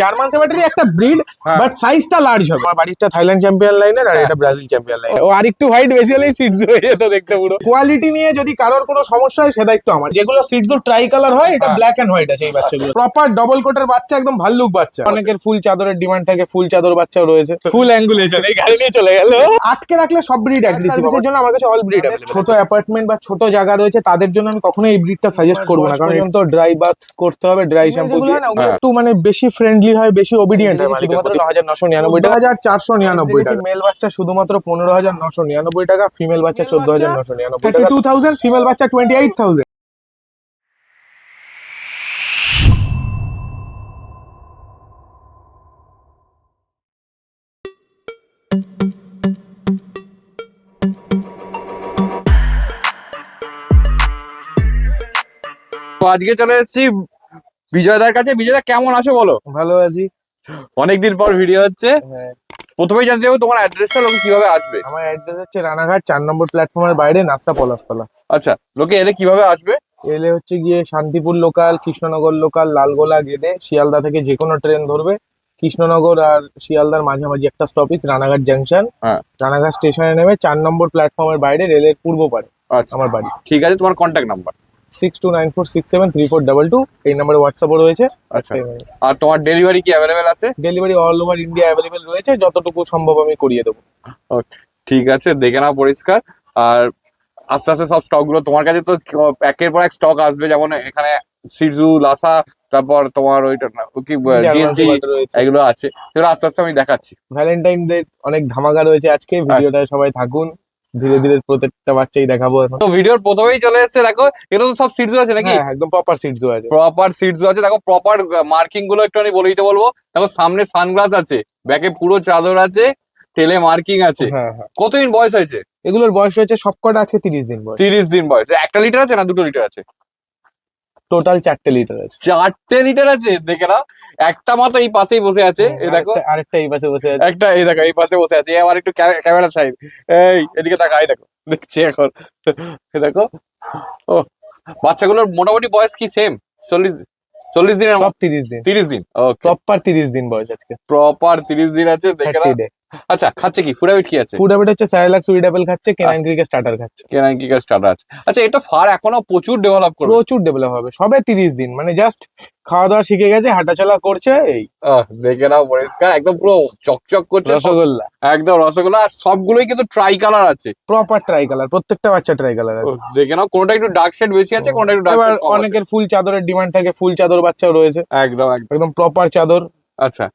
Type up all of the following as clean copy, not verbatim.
German শেপার্ডেরই একটা breed, but সাইজটা large হবে। আমার বাড়িটা থাইল্যান্ড চ্যাম্পিয়ন লাইনের, আর এটা ব্রাজিল চ্যাম্পিয়ন লাইন। ও আরেকটু হাইট বেশি হলেই সিটজু হয়ে যেত দেখতে পুরো। কোয়ালিটি নিয়ে যদি কারোর কোনো সমস্যা হয় সে দায়িত্ব আমার। যেগুলো সিটজু ট্রাই কালার হয়, এটা ব্ল্যাক এন্ড হোয়াইট আছে এই বাচ্চাগুলো। প্রপার ডবল কোটের বাচ্চা, একদম ভাল্লুক বাচ্চা। অনেকের ফুল চাদরের ডিমান্ড থাকে, ফুল চাদর বাচ্চাও রয়েছে। ফুল অ্যাঙ্গুলেশন, এই গাড়ি নিয়ে চলে গেল। আটকে রাখলে সব ব্রিড অ্যাগ্রেসিভ। এর জন্য আমার কাছে অল ব্রিড अवेलेबल। ছোট অ্যাপার্টমেন্ট বা ছোট জায়গা রয়েছে, তাদের জন্য আমি কখনোই এই ব্রিডটা সাজেস্ট করব না, কারণ এখন তো ড্রাই বাথ করতে হবে, ড্রাই শ্যাম্পু দিয়ে। একটু মানে বেশি ফ্রেন্ডলি হয়, বেশি ওবিডিয়েন্ট হয়। শুধুমাত্র 9,999 টাকা, 1499 টাকা। মেল বাচ্চা শুধুমাত্র 15,999 টাকা, ফিমেল বাচ্চা 14,999 টাকা। 32,000, ফিমেল বাচ্চা 28,000। তো আজকে চলে এসেছি বিজয়দার কাছে। বিজয়দা কেমন আছো বলো? ভালো আছি। অনেকদিন পর ভিডিও হচ্ছে। প্রথমেই জানতে চাইবো তোমার অ্যাড্রেসটা, লোকে কিভাবে আসবে? আমার অ্যাড্রেস হচ্ছে রানাঘাট 4 নম্বর প্ল্যাটফর্মের বাইরে, নাস্তা পলাশতলা। আচ্ছা, লোকে এলে কিভাবে আসবে? এলে হচ্ছে গিয়ে শান্তিপুর লোকাল, কৃষ্ণনগর লোকাল, লালগোলা গেদে, শিয়ালদা থেকে যে কোনো ট্রেন ধরবে। কৃষ্ণনগর আর শিয়ালদার মাঝামাঝি একটা স্টপেজ রানাঘাট জাংশন। হ্যাঁ, রানাঘাট স্টেশনে নেমে 4 নম্বর প্ল্যাটফর্মের বাইরে, রেলের পূর্ব পারে আচ্ছা আমার বাড়ি। ঠিক আছে, তোমার কন্ট্যাক্ট নাম্বার? 6294673422। এই নাম্বারে হোয়াটসঅ্যাপও রয়েছে। আচ্ছা, আর তোমার ডেলিভারি কি অ্যাভেলেবেল আছে? Delivery all over India available রয়েছে, যতটুকু সম্ভব আমি করিয়ে দেবো। ঠিক আছে, দেখে নাও পরিষ্কার। আর আস্তে আস্তে সব স্টক গুলো তোমার কাছে তো একের পর এক স্টক আসবে, যেমন এখানে সিটজু, লাসা, তারপর তোমার ওইটা কি জিএসডি, এগুলো আছে। এগুলো আস্তে আস্তে আমি দেখাচ্ছি। ভ্যালেন্টাইন ডে অনেক ধামাকা রয়েছে আজকে, ভিডিওটা সবাই থাকুন। ধীরে ধীরে প্রত্যেকটা বাচ্চাই দেখাবো এখন। তো ভিডিওর প্রথমেই চলে এসেছে, দেখো এগুলো তো সব সিটজু আছে নাকি? হ্যাঁ, একদম প্রপার সিটজু আছে। প্রপার সিটজু আছে, দেখো প্রপার মার্কিং গুলো একটু আমি বলে দিতে বলবো। দেখো সামনে সানগ্লাস আছে, ব্যাকে পুরো চাদর আছে, টেলে মার্কিং আছে। হ্যাঁ হ্যাঁ। কতদিন বয়স হয়েছে? এগুলোর বয়স হয়েছে সবকটা আজকে 30 দিন বয়স। 30 দিন বয়স। 1 লিটার আছে না 2 লিটার আছে? টোটাল 4টে লিটার আছে। 4টে লিটার আছে, দেখে নাও। একটা মাত্র এই পাশেই বসে আছে, এই দেখো। আরেকটা এই পাশে বসে আছে। একটা এই দেখো এই পাশে বসে আছে। আবার একটু ক্যামেরা সাইড, এই এদিকে তাকা, এই দেখো দেখছি এখন। এই দেখো। ও, বাচ্চাগুলোর মোটামুটি বয়স কি সেম? 40 দিনের? সব 30 দিন। 30 দিন, ওকে। প্রপার 30 দিন বয়স আজকে। প্রপার 30 দিন আছে, দেখে নাও। 30 ডে। আচ্ছা, খাচ্ছে কি? ফুড হ্যাবিট কি আছে? ফুড হ্যাবিট হচ্ছে স্যারেলাক, সুইট অ্যাপেল খাচ্ছে, কেনান ক্রিকের স্টার্টার খাচ্ছে। কেনান কি স্টার্টার আছে। আচ্ছা, এটা ফার এখনো প্রচুর ডেভেলপ করবে। প্রচুর ডেভেলপ হবে, সবে 30 দিন, মানে জাস্ট খাওয়া দাওয়া শিখে গেছে, হাঁটাচলা করছে। এই দেখে নাও পরিষ্কার, একদম পুরো চকচক করছে, রসগোল্লা, একদম রসগোল্লা। আর সবগুলোই কিন্তু ট্রাই কালার আছে, প্রপার ট্রাই কালার, প্রত্যেকটা বাচ্চা ট্রাই কালার আছে। দেখে নাও, কোনটা একটু ডার্ক শেড বেশি আছে, কোনটা একটু ডার্ক এবার শেড কম আছে। অনেকের ফুল চাদরের ডিমান্ড থাকে, ফুল চাদর বাচ্চাও রয়েছে। একদম একদম একদম প্রপার চাদর। আচ্ছা,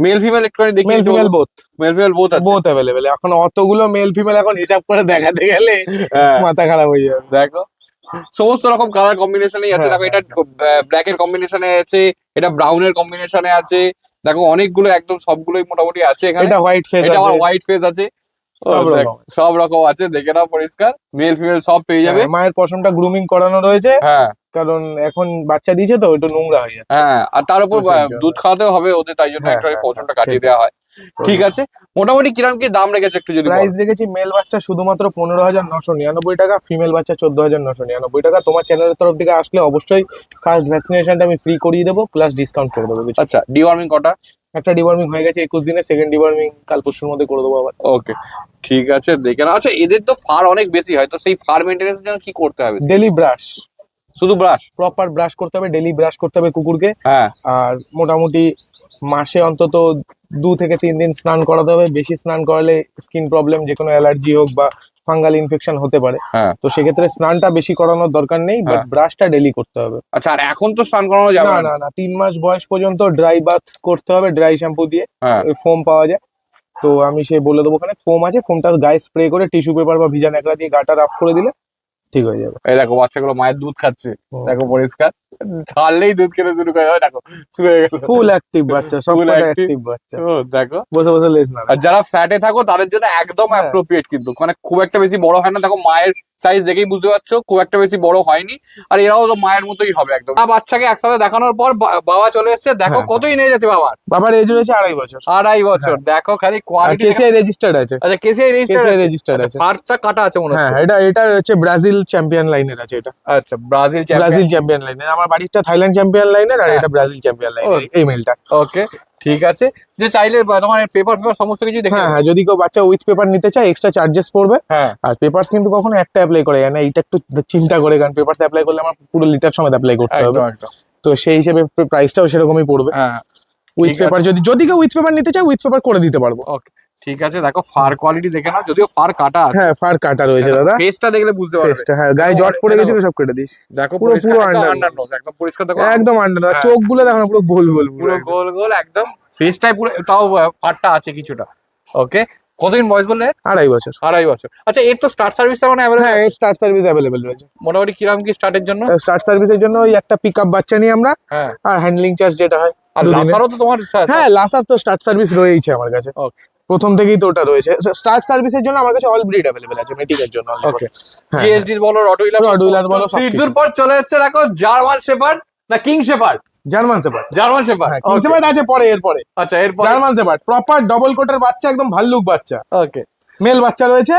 মেল ফিমেল একটুখানি দেখি। Male female both. Male female both আছে, বোথ অ্যাভেলেবেল। এখন অতগুলো মেল ফিমেল এখন হিসাব করে দেখাতে গেলে মাথা খারাপ হয়ে যাবে। দেখো সমস্ত রকম কালার কম্বিনেশনই আছে। দেখো এটা ব্ল্যাক এর কম্বিনেশনে আছে, এটা ব্রাউন এর কম্বিনেশনে আছে। দেখো অনেকগুলো, একদম সবগুলোই মোটামুটি আছে এখানে। এটা হোয়াইট ফেস আছে, এটা আবার হোয়াইট ফেস আছে। সব রকম আছে, দেখে নাও পরিষ্কার। মেল ফিমেল সব পেয়ে যাবে। মায়ের পশমটা গ্রুমিং করানো রয়েছে। হ্যাঁ, কারণ এখন বাচ্চা দিয়েছে তো একটু নোংরা হয়ে যাচ্ছে। হ্যাঁ, আর তার উপর দুধ খাওয়াতেও হবে ওদের, তাই জন্য একটু পশমটা কাটিয়ে দেওয়া হয়। ঠিক আছে, মোটামুটি কিরকম কি দাম রেখেছে একটু যদি? প্রাইস রেখেছি মেল বাচ্চা শুধুমাত্র 15,999 টাকা, ফিমেল বাচ্চা 14,999 টাকা। তোমার চ্যানেলের তরফ থেকে আসলে অবশ্যই ফার্স্ট ভ্যাকসিনেশনটা আমি ফ্রি করিয়ে দেবো, প্লাস ডিসকাউন্ট করে দেবো। আচ্ছা, ডিওয়ার্মিং কটা? একটা ডিওয়ার্মিং হয়ে গেছে 21 দিনে, সেকেন্ড ডিওয়ার্মিং কাল পরশুর মধ্যে করে দেবো আবার। ওকে, ঠিক আছে, দেখে নাও। আচ্ছা, এদের তো ফার অনেক বেশি হয়, তো সেই ফার মেইনটেনেন্স জন্য কি করতে হবে? ডেলি ব্রাশ, শুধু ব্রাশ? প্রপার ব্রাশ করতে হবে, ডেলি ব্রাশ করতে হবে কুকুরকে। হ্যাঁ, আর মোটামুটি মাসে অন্তত 2 থেকে 3 দিন স্নান করাতে হবে। বেশি স্নান করালে স্কিন প্রবলেম, যে কোনো অ্যালার্জি হোক বা ফাঙ্গাল ইনফেকশন হতে পারে। হ্যাঁ, তো সেক্ষেত্রে স্নানটা বেশি করানোর দরকার নেই, বাট ব্রাশটা ডেলি করতে হবে। আচ্ছা, আর এখন তো স্নান করানো যাবে না না না, 3 মাস বয়স পর্যন্ত ড্রাই বাথ করতে হবে, ড্রাই শ্যাম্পু দিয়ে। হ্যাঁ, ফোম পাওয়া যায়, তো আমি সে বলে দেবো, ওখানে ফোম আছে, ফোমটা গায়ে স্প্রে করে টিস্যু পেপার বা ভিজা ন্যাকড়া দিয়ে গাটা রাফ করে দিলে ঠিক হয়ে যাবে। এই দেখো বাচ্চাগুলো মায়ের দুধ খাচ্ছে, দেখো পরিষ্কার। ছাড়লেই দুধ খেতে শুরু করে, দেখো শুরু হয়ে গেছে। ফুল অ্যাক্টিভ বাচ্চা, সব অ্যাক্টিভ বাচ্চা। ও দেখো, বসে বসে লেজ না। আর যারা ফ্ল্যাটে থাকো তাদের জন্য একদম অ্যাপ্রোপ্রিয়েট, কিন্তু মানে খুব একটা বেশি বড় হয় না। দেখো মায়ের সাইজ দেখেই বুঝতে পারছো খুব একটা বেশি বড় হয়নি, আর এরাও তো মায়ের মতোই হবে একদম। বাচ্চাকে একসাথে দেখানোর পর বাবা চলে এসেছে, দেখো হ্যাঁ, কতই নিয়ে যাচ্ছে বাবার। বাবার এজ রয়েছে 2.5 বছর। 2.5 বছর, দেখো খালি আর কোয়ালিটি। কেসিআই রেজিস্টার্ড আছে। আচ্ছা কেসিআই কেসিআই রেজিস্টার্ড আছে। ফার্স্টটা কাটা আছে মনে হ্যাঁ, হচ্ছে। এটা হচ্ছে ব্রাজিল চ্যাম্পিয়ন লাইনের আছে এটা। আচ্ছা ব্রাজিল ব্রাজিল চ্যাম্পিয়ন লাইনের, আমার বাড়িটা থাইল্যান্ড চ্যাম্পিয়ন লাইনের, আর হ্যাঁ। এটা ব্রাজিল চ্যাম্পিয়ন লাইনের এই মেলটা। ওকে ঠিক আছে, যে চাইলে তোমার পেপার সমস্ত কিছু দেখে হ্যাঁ হ্যাঁ, যদি কেউ বাচ্চা উইথ পেপার নিতে চায় এক্সট্রা চার্জেস পড়বে। হ্যাঁ আর পেপারস কিন্তু কখনো একটা অ্যাপ্লাই করে যায় না, এটা একটু চিন্তা করে, কারণ পেপারস অ্যাপ্লাই করলে আমার পুরো লিটার সমেত অ্যাপ্লাই করতে হবে, একদম একদম। তো সেই হিসেবে প্রাইসটাও সেরকমই পড়বে। হ্যাঁ উইথ ঠিক পেপার যদি কেউ উইথ পেপার নিতে চায় উইথ পেপার করে দিতে পারবো। ওকে ঠিক আছে, দেখো ফার কোয়ালিটি দেখে নাও, যদিও ফার কাটা আছে। হ্যাঁ, ফার কাটা রয়েছে দাদা। ফেসটা দেখলে বুঝতে পারবে। ফেসটা, হ্যাঁ, গায়ে জট পড়ে গেছিল সব কেটে দিস। দেখো পুরো পুরো under আন্ডার নোজ, একদম পরিষ্কার দেখো। একদম আন্ডার, হ্যাঁ। চোখগুলো দেখো না, পুরো গোল গোল পুরো গোল গোল একদম, ফেসটাই পুরো, তাও পাটটা আছে কিছুটা। ওকে, কতদিন বয়স বললে? 2.5 বছর। 2.5 বছর। আচ্ছা এর তো স্টার্ট সার্ভিস মানে হ্যাঁ, এর স্টার্ট সার্ভিস অ্যাভেলেবেল রয়েছে। মোটামুটি কিরকম কি স্টার্টের জন্য? স্টার্ট সার্ভিসের জন্য ওই একটা পিকআপ বাচ্চা নিই আমরা, হ্যাঁ, আর হ্যান্ডলিং চার্জ যেটা হয়। আর দুদিনের। লাসারও তো তোমার হ্যাঁ, লাসার তো স্টার্ট সার্ভিস রয়েছে আমার কাছে, ওকে প্রথম থেকেই তো ওটা রয়েছে। স্টার্ট সার্ভিসের জন্য আমার কাছে অল ব্রিড অ্যাভেলেবেল আছে, মেটিকের জন্য। ওকে, হ্যাঁ, জিএসডি বলো, রটউইলার রটউইলার বলো, সবকিছু। সিটজুর পর চলে এসেছে দেখো জার্মান শেপার্ড না king shepherd? German shepherd. German shepherd, হ্যাঁ, কিং শেপার্ড আছে পরে, এরপরে আচ্ছা এরপর জার্মান শেপার্ড প্রপার ডবল কোটের বাচ্চা, একদম ভাল্লুক বাচ্চা, ওকে মেল বাচ্চা রয়েছে।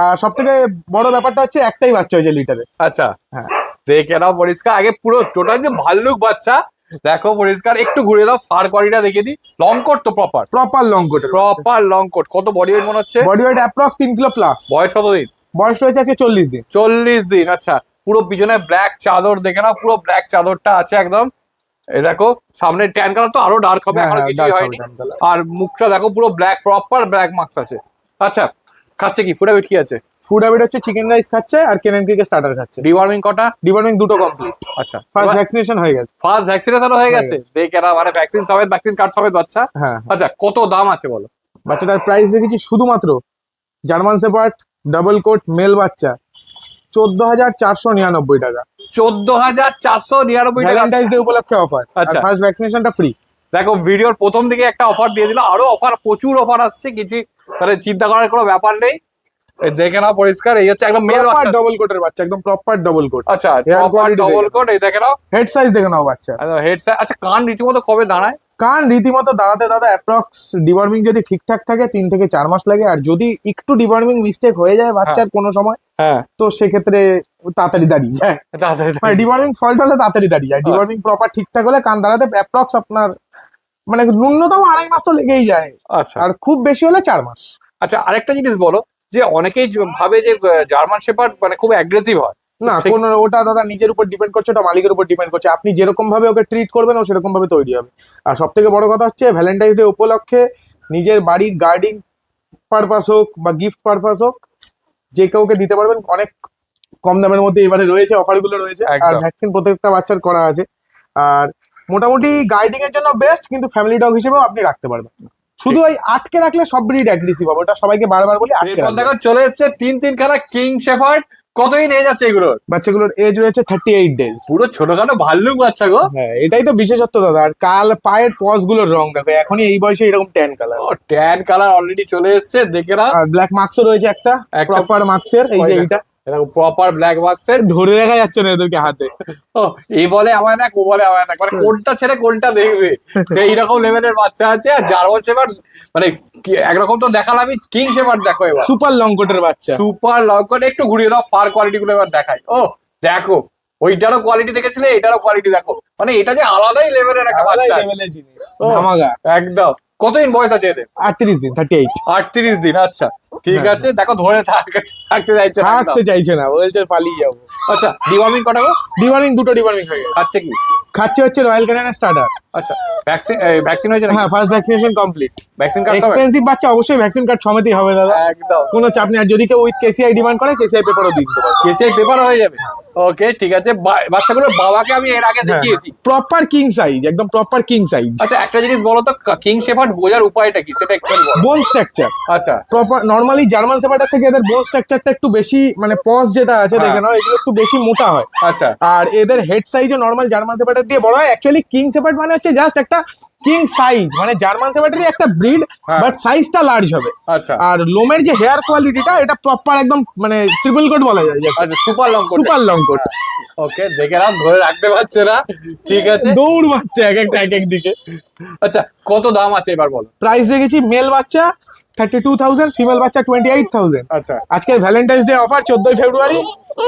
আর সব থেকে বড় ব্যাপারটা হচ্ছে একটাই বাচ্চা হয়েছে লিটারে। আচ্ছা হ্যাঁ, দেখে নাও পরিষ্কার, আগে পুরো টোটাল যে ভাল্লুক বাচ্চা দেখো পরিষ্কার, একটু ঘুরে দাও ফার কোয়ালিটিটা দেখিয়ে দিই। লং কোট তো প্রপার লং কোটের, প্রপার লং কোট। কত বডি ওয়েট মনে হচ্ছে? Body weight approx 3 kilo plus. বয়স কতদিন? বয়স রয়েছে আজকে 40 দিন। 40 দিন, আচ্ছা। পুরো পিছনে ব্ল্যাক চাদর দেখে নাও, পুরো ব্ল্যাক চাদরটা আছে একদম। এই দেখো সামনে ট্যান কালার তো আরো ডার্ক হবে, হ্যাঁ, এখনো হ্যাঁ, কিছুই dark হয়নি। হবে, tan color। আর মুখটা দেখো পুরো ব্ল্যাক, প্রপার ব্ল্যাক মার্কস আছে। আচ্ছা খাচ্ছে কি, ফুড হ্যাবিট কি আছে? ফুড হ্যাবিট হচ্ছে চিকেন রাইস খাচ্ছে আর কেনেন ক্রিকের স্টার্টার খাচ্ছে। ডিওয়ার্মিং কটা? ডিওয়ার্মিং দুটো কমপ্লিট। আচ্ছা ফার্স্ট ভ্যাকসিনেশন হয়ে গেছে। ফার্স্ট ভ্যাকসিনেশন হয়ে গেছে, দেখে না মানে ভ্যাকসিন সমেত, ভ্যাকসিন কার্ড সমেত বাচ্চা। হ্যাঁ, আচ্ছা কত দাম আছে বলো? বাচ্চাটার প্রাইস রেখেছি শুধুমাত্র German shepherd double coat male বাচ্চা 14,499 টাকা। 14,499 টাকা। ভ্যালেন্টাইন্স ডে উপলক্ষে অফার। আচ্ছা। আর ফার্স্ট ভ্যাকসিনেশনটা ফ্রি। দেখো ভিডিওর প্রথম দিকে একটা অফার দিয়ে দিল, আরো অফার, প্রচুর অফার আসছে, কিছু তাহলে চিন্তা করার কোনো ব্যাপার নেই। এই দেখে নাও পরিষ্কার, এই হচ্ছে একদম মেল প্রপার বাচ্চা। ডবল কোটের বাচ্চা, একদম প্রপার ডবল কোট। আচ্ছা Hair quality ডবল দেখে কোট, এই দেখে নাও হেড সাইজ দেখে নাও বাচ্চা। Head size. আচ্ছা কান রীতিমতো কবে দাঁড়ায়? কান রীতিমতো দাঁড়াতে দাদা অ্যাপ্রক্স ডিওয়ার্মিং যদি ঠিকঠাক থাকে 3 থেকে 4 মাস লাগে, আর যদি একটু ডিওয়ার্মিং মিস্টেক হয়ে যায় বাচ্চার কোনো সময়, হ্যাঁ তো সেক্ষেত্রে তাড়াতাড়ি দাঁড়িয়ে যায়। তাড়াতাড়ি মানে ডিওয়ার্মিং ফল্ট হলে তাড়াতাড়ি দাঁড়িয়ে যায়। ডিওয়ার্মিং প্রপার ঠিকঠাক হলে কান দাঁড়াতে অ্যাপ্রক্স আপনার মানে ন্যূনতম 2.5 মাস তো লেগেই যায়, আচ্ছা আর খুব বেশি হলে 4 মাস। আচ্ছা আরেকটা জিনিস বলো, যে অনেকেই ভাবে যে জার্মান শেপার্ড মানে খুব অ্যাগ্রেসিভ হয়। না, কোন ওটা দাদা নিজের উপর ডিপেন্ড করছে, ওটা মালিকের উপর ডিপেন্ড করছে। আপনি যেরকম ভাবে ওকে ট্রিট করবেন ও সেরকম ভাবে তৈরি হবে। আর সব থেকে বড় কথা হচ্ছে ভ্যালেন্টাইন্স ডে উপলক্ষে নিজের বাড়ির গার্ডিং পারপাস হোক বা গিফট পারপাস হোক, যে কাউকে দিতে পারবেন। অনেক কম দামের মধ্যে এবারে রয়েছে, অফারগুলো রয়েছে। আর একদম। ভ্যাকসিন প্রত্যেকটা বাচ্চার করা আছে। আর মোটামুটি গাইডিং এর জন্য বেস্ট, কিন্তু ফ্যামিলি ডগ হিসেবেও আপনি রাখতে পারবেন। শুধু ওই আটকে রাখলে সব ব্রিড অ্যাগ্রেসিভ হবে, ওটা সবাইকে বারবার বলি আটকে এরপর রাখবেন। দেখো চলে এসছে তিন খেলা কিং শেপার্ড। কতই নিয়ে যাচ্ছে এগুলোর? বাচ্চাগুলোর এজ রয়েছে 38 ডেজ। পুরো ছোটখাটো ভাল্লুক বাচ্চা গো। হ্যাঁ, এটাই তো বিশেষত্ব দাদা। আর কাল পায়ের পজ গুলোর রং দেখো, এখনই এই বয়সে এরকম ট্যান কালার। ও ট্যান কালার অলরেডি চলে এসছে, দেখে না। আর ব্ল্যাক মার্কসও রয়েছে একটা, একটা প্রপার মার্কসের। এই যে এইটা প্রপার ব্ল্যাক বাক্সের, ধরে দেখা যাচ্ছে না এদেরকে হাতে। ও এই বলে আমায় দেখ, ও বলে আমায় দেখ, মানে কোনটা ছেড়ে কোনটা দেখবে সেই রকম লেভেলের বাচ্চা আছে। আর জার্মান শেপার্ড মানে একরকম তো দেখালামই, কিং শেপার্ড দেখো এবার সুপার লং কোটের বাচ্চা। Super long coat. একটু ঘুরিয়ে দাও ফার কোয়ালিটি গুলো এবার দেখাই। ও দেখো ওইটারও কোয়ালিটি দেখেছিলে, এটারও কোয়ালিটি দেখো, মানে এটা যে আলাদাই লেভেলের একটা আলাদাই বাচ্চা লেভেলের জিনিস। ও। ধামাকা। একদম। কতদিন বয়স আছে এদের? 38 দিন, 38। 38 দিন, আচ্ছা ঠিক হ্যাঁ। আছে। দেখো ধরে থাকতে চাইছে না একদম। থাকতে চাইছে না, বলছে পালিয়ে যাবো। আচ্ছা ডিওয়ার্মিং কটা গো? ডিওয়ার্মিং দুটো ডিওয়ার্মিং হয়ে গেছে। খাচ্ছে কি? খাচ্ছে হচ্ছে রয়্যাল ক্যানিনের স্টার্টার। আচ্ছা ভ্যাকসিন হয়েছে হ্যাঁ, first vaccination complete. Vaccine card expensive বাচ্চা, অবশ্যই ভ্যাকসিন কার্ড সমেতই হবে দাদা, একদম। কোনো চাপ নেই। আর যদি কেউ উইথ কেসিআই ডিমান্ড করে কেসিআই পেপারও দিতে পারবে। কেসিআই পেপার হয়ে যাবে। ওকে ঠিক আছে। বাচ্চাগুলোর বাবাকে আমি এর আগে দেখিয়েছি। প্রপার কিং সাইজ, একদম প্রপার কিং সাইজ। আচ্ছা একটা জিনিস বলো তো, কিং শেপার্ড বোঝার উপায়টা কি সেটা একটু বলো। বোন স্ট্রাকচার আচ্ছা প্রপার। নরমালি জার্মান শেপার্ডের থেকে এদের বোন স্ট্রাকচারটা একটু বেশি, মানে পজ যেটা আছে হ্যাঁ। দেখে নাও, এগুলো একটু বেশি মোটা হয়। আচ্ছা আর এদের হেড সাইজও নরমাল জার্মান শেপার্ডের দিয়ে বড় হয়। অ্যাকচুয়ালি কিং শেপার্ড মানে হচ্ছে জাস্ট একটা কিং সাইজ, মানে জার্মান শেপার্ডেরই একটা ব্রিড, হ্যাঁ। বাট সাইজটা লার্জ হবে। আচ্ছা আর লোমের যে হেয়ার কোয়ালিটিটা এটা প্রপার একদম মানে ট্রিপল কোট বলা যায়, আচ্ছা super long super long coat. Okay দেখে নাও, ধরে রাখতে পারছে না, ঠিক আছে। দৌড় বাচ্চা এক একটা এক এক দিকে। আচ্ছা কত দাম আছে এবার বলো? প্রাইস রেখেছি মেল বাচ্চা 32,000, ফিমেল বাচ্চা 28,000। আচ্ছা আজকে ভ্যালেন্টাইন্স ডে অফার 14ই ফেব্রুয়ারি,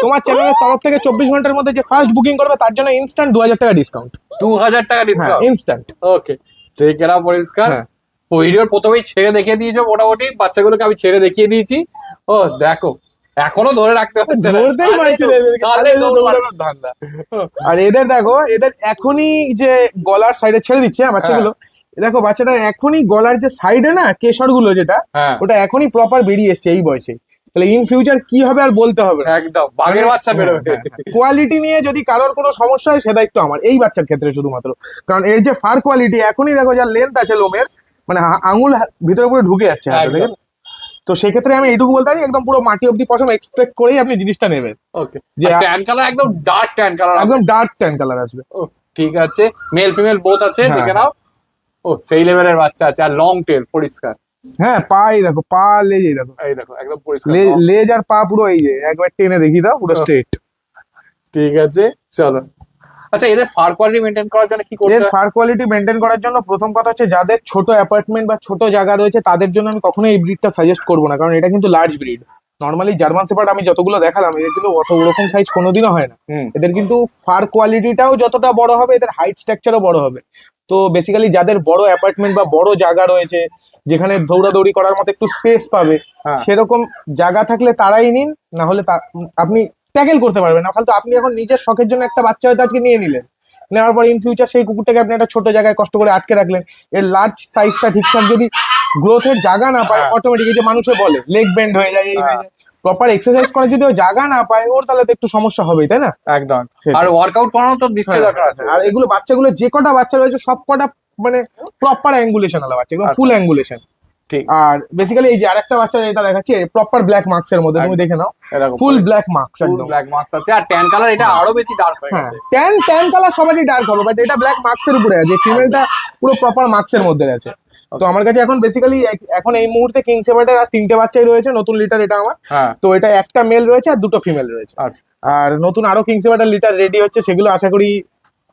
তোমার চ্যানেলের তরফ থেকে 24 ঘন্টার মধ্যে যে ফার্স্ট বুকিং করবে তার জন্য ইনস্ট্যান্ট 2,000 টাকা ডিসকাউন্ট। 2,000 টাকা ডিসকাউন্ট ইনস্ট্যান্ট। ওকে দেখে নাও পরিষ্কার। হ্যাঁ। ভিডিওর প্রথমেই ছেড়ে দেখিয়ে দিয়েছো, মোটামুটি বাচ্চাগুলোকে আমি ছেড়ে দেখিয়ে দিয়েছি। ও দেখো এখনো ধরে রাখতে পারছে না, ধরতেই পারছে না, এদেরকে ছাড়লে ছাড়লে দৌড় দৌড়ানোর মারবে। ধান্দা। আর এদের দেখো, এদের এখনই যে গলার সাইডে ছেড়ে দিচ্ছে বাচ্চাগুলো, দেখো বাচ্চাটা এখনই গলার যে সাইডে না কেশর গুলো যেটা, হ্যাঁ ওটা এখনই প্রপার বেরিয়ে এসছে এই বয়সে। তাহলে ইন ফিউচার কি হবে আর বলতে হবে না। একদম বাঘের বাচ্চা বেরোবে। কোয়ালিটি নিয়ে যদি কারোর কোনো সমস্যা হয় সে দায়িত্ব আমার, এই বাচ্চার ক্ষেত্রে শুধুমাত্র। কারণ এর যে ফার কোয়ালিটি এখনই দেখো, যা লেন্থ আছে লোমের, মানে আঙুল ভিতরে পুরো ঢুকে যাচ্ছে হাতে, একদম। দেখেন? তো সেক্ষেত্রে আমি এইটুকু বলতে পারি, একদম পুরো মাটি অব্দি পশম এক্সপেক্ট করেই আপনি জিনিসটা নেবেন, ওকে যে ট্যান কালার একদম ডার্ক ট্যান কালার, একদম ডার্ক ট্যান কালার আসবে। ও ঠিক আছে, মেল ফিমেল বোথ আছে, হ্যাঁ, দেখে নাও। ও সেই লেভেলের বাচ্চা আছে, আর লং টেল পরিষ্কার। হ্যাঁ, পা এই দেখো, পা লেজ এই দেখো, এই দেখো একদম পরিষ্কার লেজ আর পা পুরো এই যে একবার টেনে দেখিয়ে দাও, পুরো স্ট্রেট। ঠিক আছে চলো। আচ্ছা এদের ফার কোয়ালিটি মেনটেন করার জন্য কি করতে এর হয়? ফার কোয়ালিটি মেনটেন করার জন্য প্রথম কথা হচ্ছে, যাদের ছোট অ্যাপার্টমেন্ট বা ছোট জায়গা রয়েছে তাদের জন্য আমি কখনোই এই ব্রিডটা সাজেস্ট করবো না, কারণ এটা কিন্তু large breed. Normally German shepherd আমি যতগুলো দেখালাম, এদের কিন্তু অত ওরকম সাইজ কোনোদিনও হয় না। হুম। এদের কিন্তু ফার কোয়ালিটিটাও যতটা বড় হবে, এদের হাইট স্ট্রাকচারও বড় হবে। তো বেসিক্যালি যাদের বড় অ্যাপার্টমেন্ট বা বড় জায়গা রয়েছে, যেখানে দৌড়াদৌড়ি করার মতো একটু স্পেস পাবে, হ্যাঁ। সেরকম জায়গা থাকলে তারাই নিন, না হলে আপনি ট্যাকেল করতে পারবেন না। ফালতু আপনি এখন নিজের শখের জন্য একটা বাচ্চা হয়তো আজকে নিয়ে নিলেন, নেওয়ার পর ইন ফিউচার সেই কুকুরটাকে আপনি একটা ছোট জায়গায় কষ্ট করে আটকে রাখলেন। এর লার্জ সাইজটা ঠিকঠাক যদি গ্রোথের জায়গা না পায়, হ্যাঁ। অটোমেটিক যে মানুষে বলে লেগ বেন্ড হয়ে যায়, এই হয়ে যায়, প্রপার এক্সারসাইজ করার যদি ও জায়গা না পায়, ওর তাহলে তো একটু সমস্যা হবেই, তাই না? একদম। সেটাই। আর ওয়ার্কআউট করানো তো নিশ্চয়ই দরকার আছে। আর এগুলো বাচ্চাগুলো যে কটা বাচ্চা রয়েছে সব কটা মানে প্রপার অ্যাঙ্গুলেশন আলা বাচ্চা, একদম ফুল অ্যাঙ্গুলেশন। ঠিক। আর বেসিক্যালি এই যে আরেকটা বাচ্চা যেটা দেখাচ্ছি, প্রপার ব্ল্যাক মার্কস এর মধ্যে, তুমি দেখে নাও, এরকম ফুল ব্ল্যাক মার্কস ফুল একদম। ব্ল্যাক মার্কস আছে, আর ট্যান কালার এটা আরো বেশি ডার্ক হয়ে হ্যাঁ, গেছে। ট্যান কালার সবারই ডার্ক হবে, বাট এটা ব্ল্যাক মার্কস এর উপরে আছে, ফিমেলটা পুরো প্রপার মার্কস এর মধ্যে আছে। তো আমার কাছে এখন বেসিক্যালি এখন এই মুহূর্তে কিং শেপার্ডের আর 3টে বাচ্চাই রয়েছে, নতুন লিটার এটা আমার। হ্যাঁ তো এটা একটা মেল রয়েছে আর 2টো ফিমেল রয়েছে। আচ্ছা আর নতুন আরো কিং শেপার্ডের লিটার রেডি হচ্ছে, সেগুলো আশা করি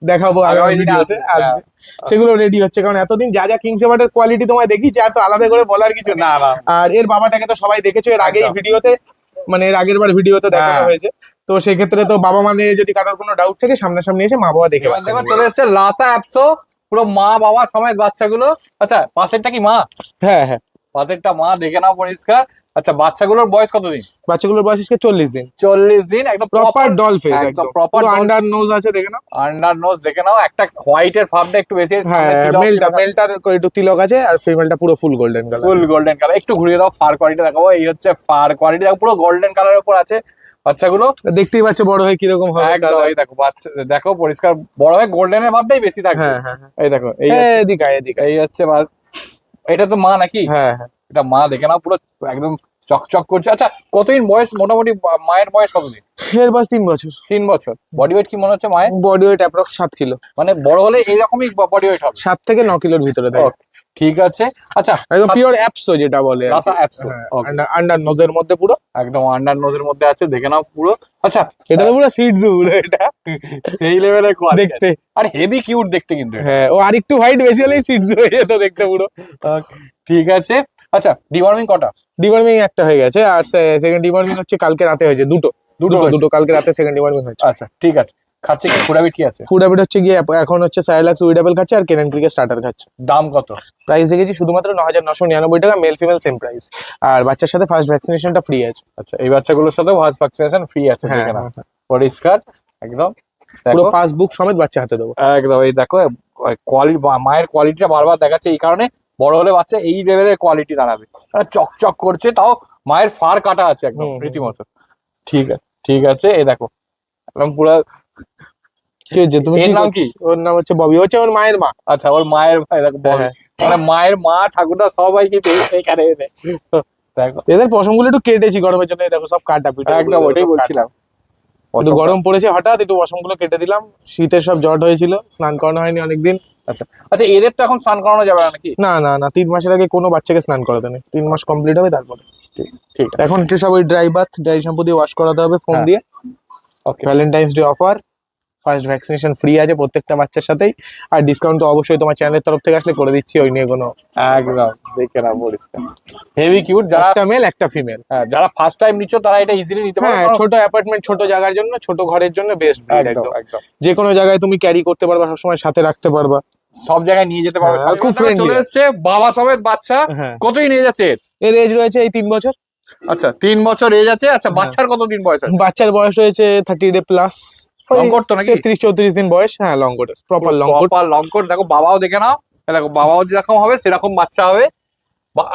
দেখাবো আগামী আগামী দিনে ভিডিওতে আসবে। হ্যাঁ। সেগুলো রেডি হচ্ছে, কারণ এতদিন যা যা কিং শেপার্ডের কোয়ালিটি তোমায় দেখিয়েছি, আর তো আলাদা করে বলার কিছু নেই। না না আর এর বাবাটাকে তো সবাই দেখেছো এর আগেই একদম। ভিডিওতে, মানে এর আগের বার ভিডিওতে দেখানো হ্যাঁ। হয়েছে। তো সেক্ষেত্রে তো বাবা মা নিয়ে যদি কারোর কোনো ডাউট থাকে, সামনাসামনি এসে মা বাবা দেখে এবার বাচ্চা দেখো নেবে। চলে এসেছে লাসা অ্যাপসো, পুরো মা বাবা সমেত বাচ্চাগুলো। আচ্ছা পাশেরটা কি মা? হ্যাঁ হ্যাঁ, পাশেরটা মা, দেখে নাও পরিষ্কার। আচ্ছা বাচ্চাগুলোর বয়স কতদিন? বাচ্চাগুলোর বয়স আজকে 40 দিন। 40 দিন, একদম প্রপার ডল ফেস, একদম একদম proper পুরো doll আন্ডার নোজ আছে, দেখে নাও। আন্ডার নোজ দেখে নাও, একটা হোয়াইটের ফার্মটা একটু বেশি আছে, হ্যাঁ, মেলটার একটু তিলক আছে, আর ফিমেলটা পুরো ফুল গোল্ডেন কালার। ফুল গোল্ডেন কালার। একটু ঘুরিয়ে দাও, ফার কোয়ালিটি দেখাবো। এই হচ্ছে ফার কোয়ালিটি, দেখো পুরো গোল্ডেন কালারের উপর আছে বাচ্চাগুলো। দেখতেই পাচ্ছ বড় হয়ে কিরকম হবে। একদম এই দেখো বাচ্চা, দেখো পরিষ্কার, বড় হয়ে গোল্ডেনের ভাবটাই বেশি থাকবে। হ্যাঁ হ্যাঁ হ্যাঁ, এই দেখো এই এদিকে এদিকে। এই হচ্ছে এটা তো মা নাকি? হ্যাঁ হ্যাঁ, এটা মা, দেখে নাও পুরো একদম চকচক করছে। আচ্ছা কতদিন বয়স মোটামুটি? মায়ের বয়স কতদিন? এর বয়স 3 বছর। 3 বছর। বডি ওয়েট কি মনে হচ্ছে মায়ের? Body weight approx 7 kilo. মানে বড় হলে এইরকমই বডি ওয়েট হবে? 7 থেকে 9 কিলোর ভিতরে থাকে। ঠিক আছে। আচ্ছা একদম পিওর অ্যাপসো যেটা বলে, লাসা অ্যাপসো, আন্ডার নোজের মধ্যে পুরো একদম আন্ডার নোজের মধ্যে আছে, দেখে নাও পুরো। আচ্ছা এটা তো পুরো সিটজু পুরো এটা সেই লেভেলের কোয়ালিটি দেখতে। আর হেভি কিউট দেখতে কিন্তু এটা। হ্যাঁ, ও আরেকটু হোয়াইট বেশি হলেই সিটজু হয়ে যেত দেখতে পুরো। ঠিক আছে। আচ্ছা ডিওয়ার্মিং কটা? ডিওয়ার্মিং একটা হয়ে গেছে, আর সেকেন্ড ডিওয়ার্মিং হচ্ছে কালকে রাতে হয়েছে, দুটো কালকে রাতে সেকেন্ড ডিওয়ার্মিং হয়েছে। আচ্ছা ঠিক আছে। খাচ্ছে কি ফুড হ্যাবিট কি আছে? ফুড হ্যাবিট হচ্ছে গিয়ে এখন হচ্ছে সাইলাক্স উইডেবল খাচ্ছে, আর কেনেন ক্রিকের স্টার্টার খাচ্ছে। দাম কত? প্রাইস রেখেছি শুধুমাত্র 9,999 টাকা, মেল ফিমেল সেম প্রাইস। আর বাচ্চার সাথে ফার্স্ট ভ্যাকসিনেশনটা ফ্রি আছে। আচ্ছা এই বাচ্চাগুলোর সাথে ফার্স্ট ভ্যাকসিনেশন ফ্রি আছে, হ্যাঁ, দেখে নাও হ্যাঁ, পরিষ্কার একদম। পুরো দেখো পাসবুক সমেত বাচ্চা হাতে দেবো। একদম এই দেখো কোয়ালিটি, মায়ের কোয়ালিটিটা বারবার দেখাচ্ছে, এই কারণে বড় হলে বাচ্চা এই লেভেলের কোয়ালিটি দাঁড়াবে। আর চকচক করছে, তাও মায়ের ফার কাটা আছে একদম রীতিমতো। ঠিক আছে ঠিক আছে। এই দেখো একদম পুরো। কি হচ্ছে, তুমি এর কি নাম কি? ওর নাম হচ্ছে ববি, হচ্ছে ওর মায়ের মা। আচ্ছা ওর মায়ের ভাই, দেখো ববি। হ্যাঁ। মানে মায়ের মা ঠাকুরদা সবাইকে পেয়েছে এখানে এনে। দেখো এদের পশমগুলো একটু কেটেছি গরমের জন্য, এই দেখো সব কাটা পিটা। একদম ওইটাই বলছিলাম। একটু গরম পড়েছে হঠাৎ, একটু পশমগুলো কেটে দিলাম। শীতের সব জট হয়েছিল, স্নান করানো হয়নি অনেকদিন। আচ্ছা আচ্ছা, এদের তো এখন স্নান করানো যাবে না নাকি? না না না, 3 মাসের আগে কোনো বাচ্চাকে স্নান করাতে নেই, 3 মাস কমপ্লিট হবে তারপরে। ঠিক আছে। এখন হচ্ছে সব ওই ড্রাই বাথ, ড্রাই শ্যাম্পু দিয়ে ওয়াশ করাতে হবে ফোম হ্যাঁ। দিয়ে। Okay, valentine's day offer, first vaccination free আছে প্রত্যেকটা বাচ্চার সাথেই। আর ডিসকাউন্ট তো অবশ্যই তোমার চ্যানেলের তরফ থেকে আসলে করে দিচ্ছি, ওই নিয়ে কোনো। একদম দেখে না পরিষ্কার, হেভি কিউট। যারা একটা মেল একটা ফিমেল। হ্যাঁ, যারা ফার্স্ট টাইম নিচ্ছ তারা এটা ইজিলি নিতে পারবে। হ্যাঁ, ছোট অ্যাপার্টমেন্ট, ছোট জায়গার জন্য, ছোট ঘরের জন্য বেস্ট ব্রিড একদম একদম। একদম, যে কোনো জায়গায় তুমি ক্যারি করতে পারবা, সবসময় সাথে রাখতে পারবা। সব জায়গায় নিয়ে যেতে পারবে। হ্যাঁ, আর খুব স্বাধীনতা চলে friendly। এসছে বাবা সমেত বাচ্চা। হ্যাঁ, কতই নিয়ে যাচ্ছে এর? এর এজ রয়েছে এই 3 বছর। আচ্ছা 3 বছর এজ আছে। আচ্ছা হ্যাঁ। বাচ্চার কতদিন বয়স আছে? বাচ্চার বয়স রয়েছে 30 ডে প্লাস। লং কোট তো নাকি? 33-34 দিন বয়স। হ্যাঁ, long coat, proper long coat. Proper long coat. দেখো বাবাও দেখে নাও, এই দেখো বাবাও যেরকম হবে সেরকম বাচ্চা হবে।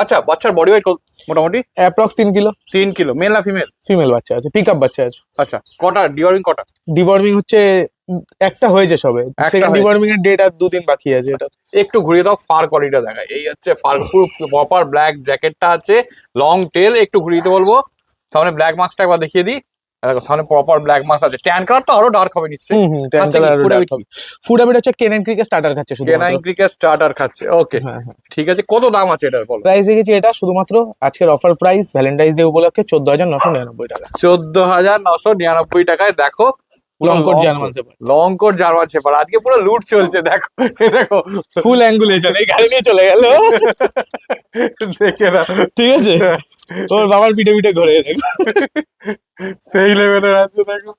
আচ্ছা বাচ্চার বডি ওয়েট মোটামুটি অ্যাপ্রক্স 3 কিলো। 3 কিলো। মেল না ফিমেল? ফিমেল বাচ্চা আছে, পিক আপ বাচ্চা আছে। আচ্ছা কটা ডিওরিং কটা? ডিওয়ার্মিং হচ্ছে একটা হয়েছে সবে, একটা সেকেন্ড হয়েছে। ডিওয়ার্মিং এর ডেট আর 2 দিন বাকি আছে এটা। একটু ঘুরিয়ে দাও, ফার কোয়ালিটিটা দেখায়। এই হচ্ছে ফার, পুরো প্রপার ব্ল্যাক জ্যাকেটটা আছে, লং টেল। একটু ঘুরিয়ে দিতে বলবো। সামনে ব্ল্যাক মার্কসটা একবার দেখিয়ে দিই। এই দেখো সামনে প্রপার ব্ল্যাক মার্কস আছে। ট্যান কালার তো আরো ডার্ক হবে নিশ্চয়ই। হুম হুম, ট্যান খাচ্ছে কি? কালার। Food habit কি? ফুড হ্যাবিট হচ্ছে কেনেন ক্রিকেট স্টার্টার খাচ্ছে শুধুমাত্র। কেনাইন ক্রিকেট স্টার্টার খাচ্ছে। ওকে হ্যাঁ হ্যাঁ। ঠিক আছে, কত দাম আছে এটা বলো? প্রাইস রেখেছি এটা শুধুমাত্র আজকের অফার প্রাইস ভ্যালেন্টাইন্স ডে উপলক্ষে 14,999 টাকা। 14,999 টাকায়। দেখো long coat German shepherd, long coat German shepherd. আজকে পুরো লুট চলছে। দেখো দেখো ফুল অ্যাঙ্গুলেশন, এই গাড়ি নিয়ে চলে গেল। দেখে না, ঠিক আছে, ওর বাবার পিঠে পিঠে ঘুরে দেখো। সেই লেভেলের আছে দেখো।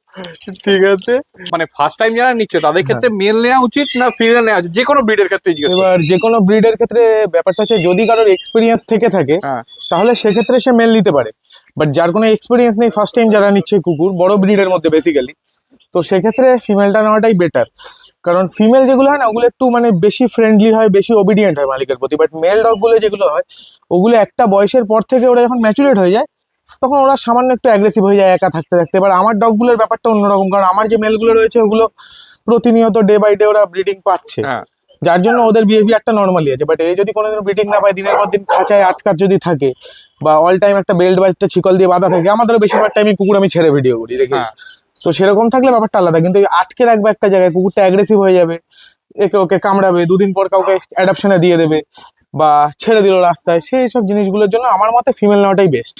ঠিক আছে, মানে ফার্স্ট টাইম যারা নিচ্ছে তাদের ক্ষেত্রে মেল নেওয়া উচিত না ফিমেল নেওয়া উচিত? যে কোনো ব্রিডের ক্ষেত্রে জিজ্ঞেস করছি। এবার যে কোনো ব্রিডের ক্ষেত্রে ব্যাপারটা হচ্ছে যদি কারোর এক্সপিরিয়েন্স থেকে থাকে হ্যাঁ তাহলে সেক্ষেত্রে সে মেল নিতে পারে। বাট যার কোনো এক্সপিরিয়েন্স নেই, ফার্স্ট টাইম যারা নিচ্ছে কুকুর বড় ব্রিডের মধ্যে বেসিক্যালি, তো সেক্ষেত্রে ফিমেলটা নেওয়াটাই বেটার। কারণ ফিমেল যেগুলো হয় না, ওগুলো একটু মানে বেশি ফ্রেন্ডলি হয়, বেশি ওবিডিয়েন্ট হয় মালিকের প্রতি। বাট মেল ডগগুলো যেগুলো হয়, ওগুলো একটা বয়সের পর থেকে ওরা যখন ম্যাচুরেট হয়ে যায় তখন ওরা সামান্য একটু অ্যাগ্রেসিভ হয়ে যায় একা থাকতে থাকতে। এবার আমার ডগগুলোর ব্যাপারটা অন্যরকম, কারণ আমার যে মেলগুলো রয়েছে ওগুলো প্রতিনিয়ত ডে বাই ডে ওরা ব্রিডিং পাচ্ছে, হ্যাঁ যার জন্য ওদের বিহেভিয়ারটা নর্মালি আছে। বাট এই যদি কোনোদিন ব্রিডিং না পায়, দিনের পর দিন খাঁচায় আটকাত যদি থাকে, বা অল টাইম একটা বেল্ট বা একটা শিকল দিয়ে বাঁধা থাকে, আমাদেরও বেশিরভাগ টাইমে কুকুর আমি ছেড়ে ভিডিও করি দেখে। হ্যাঁ তো সেরকম থাকলে ব্যাপারটা আলাদা, কিন্তু এই আটকে রাখবে একটা জায়গায়, কুকুরটা অ্যাগ্রেসিভ হয়ে যাবে, একে ওকে কামড়াবে, 2 দিন পর কাউকে অ্যাডাপশনে দিয়ে দেবে, বা ছেড়ে দিল রাস্তায়, সেই সব জিনিসগুলোর জন্য আমার মতে ফিমেল নেওয়াটাই বেস্ট।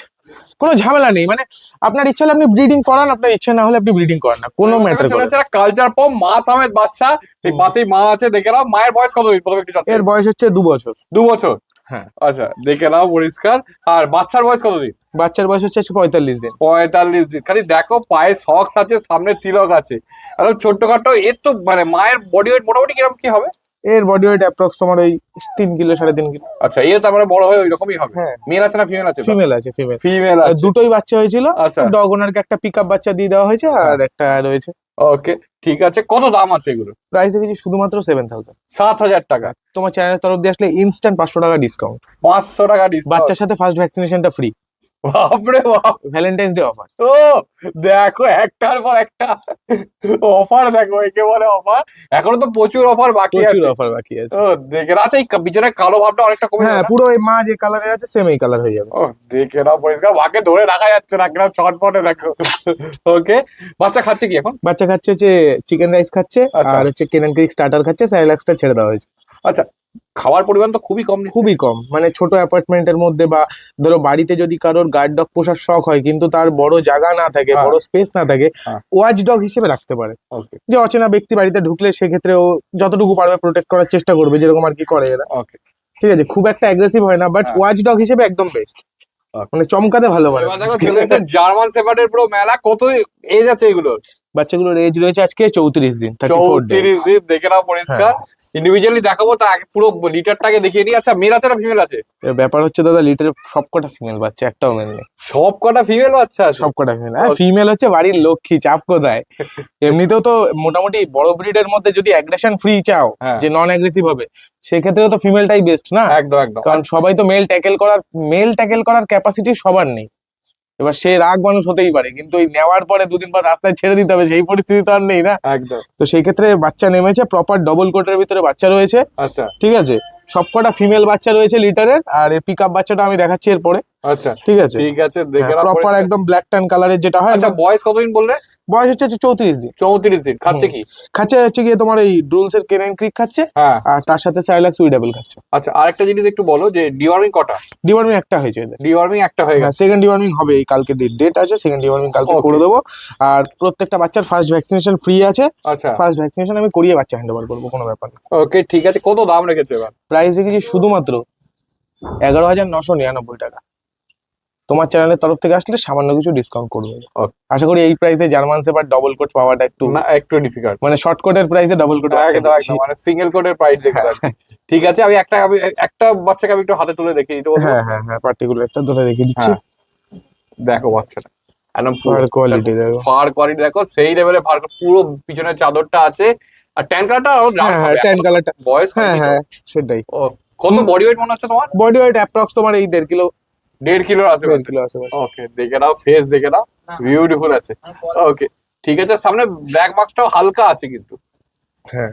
কোনো ঝামেলা নেই, মানে আপনার ইচ্ছা হলে আপনি ব্রিডিং করান, আপনার ইচ্ছা না হলে আপনি ব্রিডিং করান না, কোনো ম্যাটার করে না। কালচার পম মা সমেত বাচ্চা। এই পাশেই মা আছে, দেখে নাও। মায়ের বয়স কত? প্রথমে একটু জানতে এর চাই। বয়স হচ্ছে 2 বছর। 2 বছর? হ্যাঁ। আচ্ছা দেখে নাও পরিষ্কার। আর বাচ্চার বয়স কতদিন? বাচ্চার বয়স হচ্ছে 45 দিন। 45 দিন। খালি দেখো পায়ে সক্স আছে, সামনে তিলক আছে, একদম ছোট্টখাটো। এর তো মানে মায়ের বডি ওয়েট মোটামুটি কিরকম কি হবে? এর বডি ওয়েট অ্যাপ্রক্স তোমার ওই 3 কিলো 3.5 কিলো। আচ্ছা এর তারপরে বড় হয়ে ওই রকমই হবে? হ্যাঁ। মেল আছে না ফিমেল আছে? ফিমেল আছে, ফিমেল। ফিমেল আছে। দুটোই বাচ্চা হয়েছিল। আচ্ছা ডগ ওনারকে একটা পিক আপ বাচ্চা দিয়ে দেওয়া হয়েছে, আর একটা রয়েছে। ওকে ঠিক আছে, কত দাম আছে এগুলো? প্রাইস রেখেছি শুধুমাত্র 7,000। 7,000 টাকা। তোমার চ্যানেলের তরফ দিয়ে আসলে ইনস্ট্যান্ট 500 টাকা ডিসকাউন্ট। 500 টাকা ডিসকাউন্ট। বাচ্চার সাথে ফার্স্ট ভ্যাকসিনেশনটা ফ্রি, বাপরে বাপ। Valentine's day offer. ও দেখো একটার পর একটা অফার। দেখো একে বলে অফার। এখনো তো প্রচুর অফার বাকি প্রচুর আছে। অফার বাকি আছে। ও দেখে না। আচ্ছা এই বিছানায় কালো ভাবটা অনেকটা কমে হ্যাঁ, যাবে না? পুরো এই মা যে কালারের আছে সেম এই কালার হয়ে যাবে। ও দেখে না পরিষ্কার। মাকে ধরে রাখা যাচ্ছে না, কিরকম ছটফটে দেখো। ওকে, বাচ্চা খাচ্ছে কি এখন? বাচ্চা খাচ্ছে হচ্ছে চিকেন রাইস খাচ্ছে, আচ্ছা। আর হচ্ছে কেনেন ক্রিক স্টার্টার খাচ্ছে, স্যারিল্যাক্সটা ছেড়ে দেওয়া হয়েছে। আচ্ছা খাওয়ার পরিমাণ তো খুবই কম নিচ্ছে। খুবই কম, মানে ছোট অ্যাপার্টমেন্টের মধ্যে, বা ধরো বাড়িতে যদি কারোর গার্ড ডগ পোষার শখ হয় কিন্তু তার বড় জায়গা না থাকে, হ্যাঁ। বড় স্পেস না থাকে, হ্যাঁ। ওয়াচ ডগ হিসেবে রাখতে পারে। ওকে যে অচেনা ব্যক্তি বাড়িতে ঢুকলে সেক্ষেত্রে ও যতটুকু পারবে প্রোটেক্ট করার চেষ্টা করবে, যেরকম আর কি করে এরা। ওকে ঠিক আছে, খুব একটা অ্যাগ্রেসিভ হয় না, বাট হ্যাঁ। ওয়াচ ডগ হিসেবে একদম বেস্ট। Okay. মানে চমকাতে ভালো পারে। এবার দেখো চলে এসেছে জার্মান শেপার্ডের পুরো মেলা। কত এজ আছে এগুলো? বাচ্চাগুলোর এজ রয়েছে আজকে 34 দিন, 34 34 দিন। দেখে নাও পরিষ্কার। ইন্ডিভিজুয়ালি দেখাবো, তা আগে পুরো লিটারটাকে দেখিয়ে নিই। আচ্ছা মেল আছে না ফিমেল আছে? ব্যাপার হচ্ছে দাদা, লিটারের সবকটা ফিমেল বাচ্চা, একটাও মেল নেই। সব কটা ফিমেল বাচ্চা আছে? সবকটা ফিমেল। হ্যাঁ, ফিমেল হচ্ছে বাড়ির লক্ষ্মী, চাপ কোথায়। এমনিতেও তো মোটামুটি বড় ব্রিডের মধ্যে যদি অ্যাগ্রেশন ফ্রি চাও, হ্যাঁ। যে নন অ্যাগ্রেসিভ হবে, সেক্ষেত্রে তো ফিমেলটাই বেস্ট না। একদম একদম। কারণ সবাই তো মেল ট্যাকেল করার ক্যাপাসিটি সবার নেই। এবার সে রাগ মানুষ হতেই পারে, কিন্তু ওই নেওয়ার পরে 2 দিন পর রাস্তায় ছেড়ে দিতে হবে, সেই পরিস্থিতি তো আর নেই না। একদম। তো সেই ক্ষেত্রে বাচ্চা নেমেছে, প্রপার ডবল কোটের ভিতরে বাচ্চা রয়েছে। আচ্ছা ঠিক আছে, সবকটা ফিমেল বাচ্চা রয়েছে লিটারের, আর পিক আপ বাচ্চাটা আমি দেখাচ্ছি এরপরে। আচ্ছা ঠিক আছে ঠিক আছে, দেখে নাও প্রপার পরিষ্কার। একদম ব্ল্যাক ট্যান কালারের যেটা হয়। আচ্ছা বয়স কতদিন বললে? বয়স হচ্ছে 34 দিন। 34 দিন। খাচ্ছে কি? খাচ্ছে হচ্ছে গিয়ে তোমার এই ড্রুলস এর কেনাইন ক্রিক খাচ্ছে, হ্যাঁ আর তার সাথে সাইলাক্স উইডাবল খাচ্ছে। আচ্ছা, আরেকটা জিনিস একটু বলো যে ডিওয়ার্মিং কটা? ডিওয়ার্মিং একটা হয়েছে এদের। ডিওয়ার্মিং একটা হয়ে হ্যাঁ গেছে। সেকেন্ড ডিওয়ার্মিং হবে, এই কালকে ডেট আছে, সেকেন্ড ডিওয়ার্মিং কালকে Okay. করে দেবো। আর প্রত্যেকটা বাচ্চার ফার্স্ট ভ্যাকসিনেশন ফ্রি আছে। আচ্ছা ফার্স্ট ভ্যাকসিনেশন আমি করিয়ে বাচ্চা হ্যান্ড ওভার করবো, কোনো ব্যাপার না। ওকে ঠিক আছে, কত দাম রেখেছে এবার? প্রাইস রেখেছি শুধুমাত্র 11,999 টাকা। তোমার চ্যানেলের তরফ থেকে আসলে সামান্য কিছু ডিসকাউন্ট করবে। Okay. আশা করি এই প্রাইসে জার্মান শেপার্ড ডবল কোট পাওয়াটা একটু না একটু ডিফিকাল্ট। মানে শর্ট কোটের প্রাইসে ডবল কোট একদম একদম, মানে সিঙ্গেল কোডের প্রাইস দেখে রাখি। ঠিক আছে, আমি একটা বাচ্চাকে আমি একটু হাতে তুলে দেখি দিতে বলবো? হ্যাঁ হ্যাঁ হ্যাঁ, পার্টিকুলার একটা ধরে রেখে দিচ্ছি। হ্যাঁ। দেখো বাচ্চাটা একদম ফার কোয়ালিটি দেখো। ফার কোয়ালিটি দেখো সেই লেভেলে ফার, পুরো পিছনের চাদরটা আছে, আর ট্যান কালারটা আরো dark হ্যাঁ হ্যাঁ হবে। ট্যান কালারটা, বয়স হ্যাঁ হয়নি তো? হ্যাঁ সেটাই। ও, কত বডি ওয়েট মনে হচ্ছে তোমার? বডি ওয়েট অ্যাপ্রক্স তোমার এই 1.5 কিলো, 1.5 কিলো আছে। 1.5 কিলো আছে। ওকে, দেখে নাও ফেস, দেখে নাও বিউটিফুল আছে। ওকে ঠিক আছে, সামনে ব্ল্যাক মার্কসটাও হালকা আছে কিন্তু। হ্যাঁ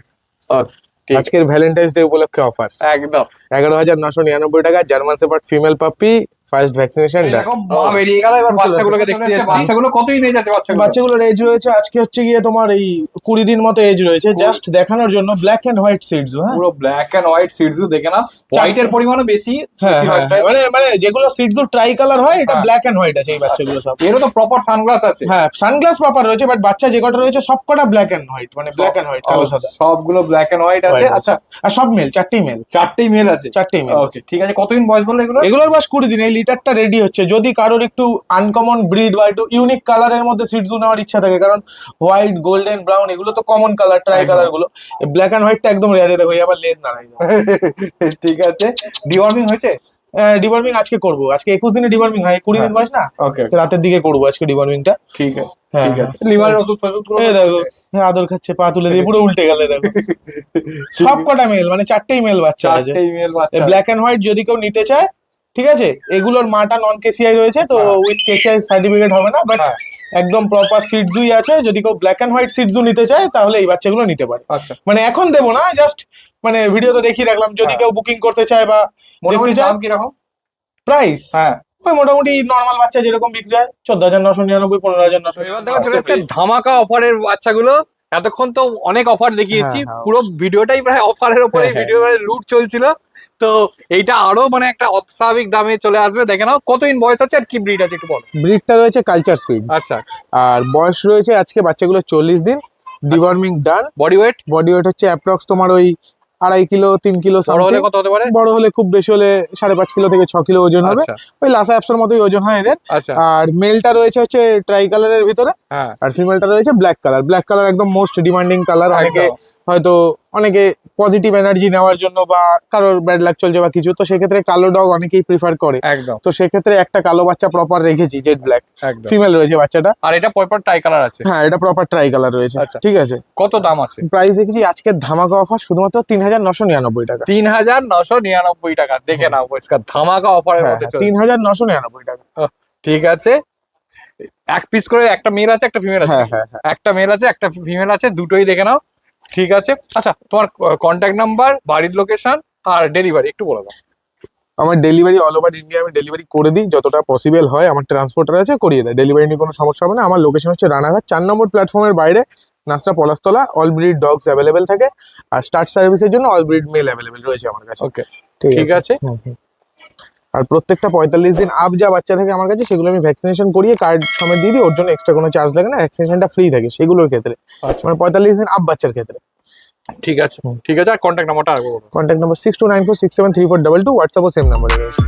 Okay, ঠিক আছে, আজকের ভ্যালেন্টাইন্স ডে উপলক্ষে অফার একদম। 11,999 টাকা জার্মান শেপার্ড ফিমেল পাপি, ফার্স্ট ভ্যাকসিনেশন ডান। দেখো মা বেরিয়ে গেল, এবার বাচ্চাগুলোকে দেখতে যাচ্ছি। বাচ্চাগুলো কতই নিয়ে যাচ্ছে বাচ্চাগুলো? বাচ্চাগুলোর এজ রয়েছে আজকে হচ্ছে গিয়ে তোমার এই 20 দিন মতো এজ রয়েছে, জাস্ট দেখানোর জন্য। ব্ল্যাক এন্ড হোয়াইট সিডস, হ্যাঁ পুরো ব্ল্যাক এন্ড হোয়াইট সিডজু, দেখে না হোয়াইটের পরিমাণও বেশি। হ্যাঁ হ্যাঁ, বেশিরভাগটাই। মানে যেগুলো সিডস ট্রাই কালার হয়, এটা হ্যাঁ। ব্ল্যাক এন্ড হোয়াইট আছে এই বাচ্চাগুলো সব। এরও তো প্রপার সানগ্লাস আছে। হ্যাঁ সানগ্লাস প্রপার রয়েছে, বাট বাচ্চা যে কটা রয়েছে সব কটা ব্ল্যাক এন্ড হোয়াইট, মানে ব্ল্যাক এন্ড হোয়াইট, কালো সাদা। সবগুলো ব্ল্যাক এন্ড হোয়াইট আছে। White আচ্ছা আর সব মেল, 4টেই মেল, 4টেই মেল আছে। 4টেই মেল। ওকে ঠিক আছে, কতদিন বয়স বললো এগুলো? এগুলোর বাস 20 দিন। এই লিটারটা রেডি হচ্ছে, যদি কারোর একটু আনকমন ব্রিড বা একটু ইউনিক কালারের মধ্যে সিডসু নেওয়ার ইচ্ছা থাকে, কারণ হোয়াইট গোল্ডেন ব্রাউন এগুলো তো কমন কালার, ট্রাই একদম। কালার গুলো। ব্ল্যাক এন্ড হোয়াইটটা একদম রেয়ারে, দেখো এই আবার লেজ নাড়াই। ঠিক আছে, ডিওয়ার্মিং হয়েছে? ডিওয়ার্মিং আজকে করবো, আজকে 21 দিনে ডিওয়ার্মিং হয়, 20 দিন বয়স না, ওকে রাতের দিকে করবো আজকে ডিওয়ার্মিংটা। ঠিক আছে হ্যাঁ, ঠিক আছে, হ্যাঁ। লিভারের ওষুধ ফষুধ গুলো এই দেখো, হ্যাঁ, আদর খাচ্ছে, পা তুলে দিয়ে পুরো উল্টে গেলে দেখো। সব কটা মেল, মানে 4টেই মেল বাচ্চা আছে। 4টেই মেল বাচ্চা। ব্ল্যাক এন্ড হোয়াইট যদি কেউ নিতে চায়, ঠিক আছে, এগুলোর মাটা নন কেসিআই রয়েছে, তো হ্যাঁ। উইথ কেসিআই সার্টিফিকেট হবে না, বাট হ্যাঁ। একদম প্রপার সিডজুই আছে। যদি কেউ ব্ল্যাক এন্ড হোয়াইট সিডজু নিতে চায়, তাহলে এই বাচ্চাগুলো নিতে পারে। আচ্ছা, মানে এখন দেবো না, জাস্ট মানে ভিডিওতে দেখিয়ে রাখলাম, যদি হ্যাঁ। কেউ বুকিং করতে চায় বা মোটামুটি দেখতে চায়। দাম কিরকম? প্রাইস হ্যাঁ, ওই মোটামুটি নর্মাল বাচ্চা যেরকম বিক্রি হয়, 14,999, 15,900। এবার দেখো চলে এসেছে ধামাকা অফারের বাচ্চাগুলো। এতক্ষণ তো অনেক অফার দেখিয়েছি, হ্যাঁ, হ্যাঁ। পুরো ভিডিওটাই প্রায় অফারের উপরে, হ্যাঁ, হ্যাঁ। ভিডিও লুট চলছিল। তো এইটা আরো মানে একটা অস্বাভাবিক দামে চলে আসবে, দেখে নাও। কতদিন বয়স আছে আর কি ব্রিড আছে একটু বলো? ব্রিডটা রয়েছে কালচার স্পিড, আচ্ছা, আর বয়স রয়েছে আজকে বাচ্চাগুলো 40 দিন, ডিওয়ার্মিং ডান। বডি ওয়েট বডি ওয়েট হচ্ছে অ্যাপ্রক্স তোমার ওই 2.5 কিলো 3 কিলো বড় হলে something। কত হতে পারে? বড় হলে খুব বেশি হলে 5.5 কিলো থেকে 6 কিলো ওজন হবে। আচ্ছা ওই লাসা অ্যাপসের মতোই ওজন হয় এদের। আচ্ছা, আর মেলটা রয়েছে হচ্ছে ট্রাই কালারের ভিতরে, হ্যাঁ আর ফিমেলটা রয়েছে ব্ল্যাক কালার। ব্ল্যাক কালার একদম মোস্ট ডিমান্ডিং কালার। অনেকে একদম। হয়তো অনেকে পজিটিভ এনার্জি নেওয়ার জন্য বা কারোর ব্যাড লাক চলছে বা কিছু, তো সেক্ষেত্রে কালো ডগ অনেকেই প্রিফার করে। একদম তো সেক্ষেত্রে একটা কালো বাচ্চা প্রপার রেখেছি, জেড ব্ল্যাক একদম। ফিমেল রয়েছে বাচ্চাটা। আর এটা পরপর টাই কালার আছে। হ্যাঁ এটা প্রপার ট্রাই কালার রয়েছে। আচ্ছা। ঠিক আছে, কত দাম আছে? প্রাইস রেখেছি আজকের ধামাকা অফার শুধুমাত্র 3,999 টাকা। 3,999 টাকা, দেখে নাও পরিষ্কার ধামাকা অফারের হ্যাঁ মধ্যে চলছে। 3,999 টাকা। ঠিক আছে, এক পিস করে একটা মেল আছে একটা ফিমেল আছে। হ্যাঁ হ্যাঁ হ্যাঁ। একটা মেল আছে একটা ফিমেল আছে, দুটোই দেখে নাও। ঠিক আছে, আচ্ছা তোমার কন্ট্যাক্ট নাম্বার, বাড়ির লোকেশন আর ডেলিভারি একটু বলে দাও। আমার ডেলিভারি অল ওভার ইন্ডিয়া আমি ডেলিভারি করে দিই, যতটা পসিবল হয়। আমার ট্রান্সপোর্টার আছে, করিয়ে দেয়। ডেলিভারি নিয়ে কোনো সমস্যা হবে না। আমার লোকেশন হচ্ছে রানাঘাট 4 নম্বর প্ল্যাটফর্মের বাইরে, নাসরা Palashtala. All breed dogs available থাকে, আর স্টার্ট সার্ভিসের জন্য অল ব্রিড মেল অ্যাভেলেবেল রয়েছে আমার কাছে। ওকে ঠিক আছে। হুম, হুম। আর প্রত্যেকটা 45 দিন আপ যা বাচ্চা থাকে আমার কাছে, সেগুলো আমি ভ্যাকসিনেশন করিয়ে কার্ড সমেত দিয়ে দিই। ওর জন্য এক্সট্রা কোনো চার্জ লাগে না, ভ্যাকসিনেশনটা ফ্রি থাকে সেগুলোর ক্ষেত্রে, আচ্ছা মানে 45 দিন আপ বাচ্চার ক্ষেত্রে। ঠিক আছে ঠিক আছে, আর কন্ট্যাক্ট নাম্বারটা আর বলো। কন্ট্যাক্ট নাম্বার 6294673422, হোয়াটসঅ্যাপও সেম নাম্বারে রয়েছে।